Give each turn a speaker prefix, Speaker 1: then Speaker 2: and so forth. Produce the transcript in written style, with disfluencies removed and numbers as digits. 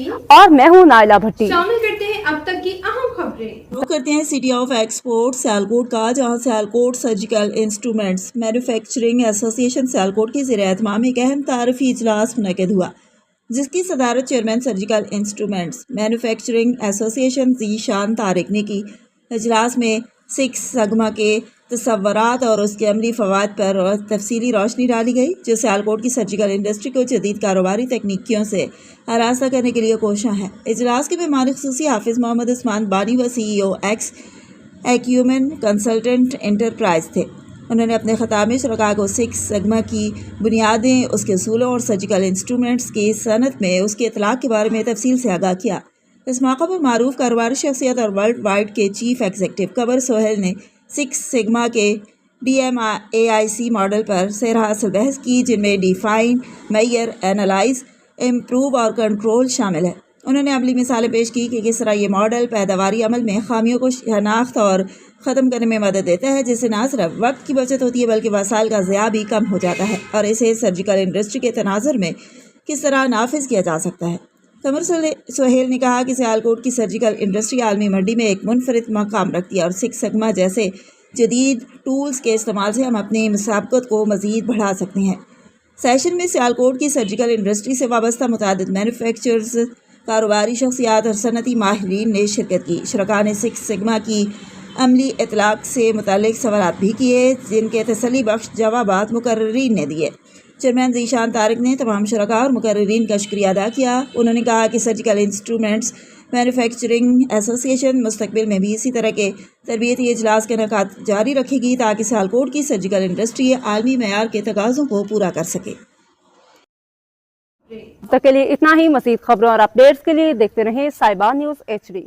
Speaker 1: اور میں ہوں نائلہ بھٹی۔
Speaker 2: شامل کرتے ہیں اب تک کی اہم خبریں۔
Speaker 3: وہ کرتے ہیں سٹی آف ایکسپورٹ سیالکوٹ کا، جہاں سیالکوٹ سرجیکل انسٹرومنٹس مینوفیکچرنگ ایسوسی ایشن سیالکوٹ کی زیر اہتمام ایک اہم تعارفی اجلاس منعقد ہوا، جس کی صدارت چیئرمین سرجیکل انسٹرومنٹس مینوفیکچرنگ ایسوسی ایشن ذیشان طارق نے کی۔ اجلاس میں سکس سگما کے تصورات اور اس کے عملی فوائد پر تفصیلی روشنی ڈالی گئی، جو سیالکوٹ کی سرجیکل انڈسٹری کو جدید کاروباری تکنیکیوں سے آراستہ کرنے کے لیے کوشاں ہے۔ اجلاس کے مہمان خصوصی حافظ محمد عثمان بانی و CEO ایکس ایکیومن کنسلٹنٹ انٹرپرائز تھے۔ انہوں نے اپنے خطاب میں شرکاء کو سکس سگما کی بنیادیں، اس کے اصولوں اور سرجیکل انسٹرومنٹس کی صنعت میں اس کے اطلاق کے بارے میں تفصیل سے آگاہ کیا۔ اس موقع پر معروف کاروباری شخصیت اور ورلڈ وائڈ کے چیف ایگزیکٹو قمر سہیل نے سکس سگما کے DMAIC ماڈل پر سیر حاصل بحث کی، جن میں ڈیفائن، میئر، اینالائز، امپروو اور کنٹرول شامل ہے۔ انہوں نے عملی مثالیں پیش کی کہ کس طرح یہ ماڈل پیداواری عمل میں خامیوں کو شناخت اور ختم کرنے میں مدد دیتا ہے، جس سے نہ صرف وقت کی بچت ہوتی ہے بلکہ وسائل کا ضیاع بھی کم ہو جاتا ہے، اور اسے سرجیکل انڈسٹری کے تناظر میں کس طرح نافذ کیا جا سکتا ہے۔ قمر سہیل نے کہا کہ سیالکوٹ کی سرجیکل انڈسٹری عالمی منڈی میں ایک منفرد مقام رکھتی ہے، اور سکس سگما جیسے جدید ٹولز کے استعمال سے ہم اپنی مسابقت کو مزید بڑھا سکتے ہیں۔ سیشن میں سیالکوٹ کی سرجیکل انڈسٹری سے وابستہ متعدد مینوفیکچررز، کاروباری شخصیات اور صنعتی ماہرین نے شرکت کی۔ شرکاء نے سکس سگما کی عملی اطلاق سے متعلق سوالات بھی کیے، جن کے تسلی بخش جوابات مقررین نے دیے۔ چیئرمین ذیشان طارق نے تمام شرکاء اور مقررین کا شکریہ ادا کیا۔ انہوں نے کہا کہ سرجیکل انسٹرومنٹس مینوفیکچرنگ ایسوسی ایشن مستقبل میں بھی اسی طرح کے تربیتی اجلاس کا انعقاد جاری رکھے گی، تاکہ سیالکوٹ کی سرجیکل انڈسٹری عالمی معیار کے تقاضوں کو پورا کر سکے۔
Speaker 1: اب تک کے لیے اتنا ہی۔ مزید خبروں اور اپڈیٹس کے لیے دیکھتے رہیں صاحبہ نیوز HD۔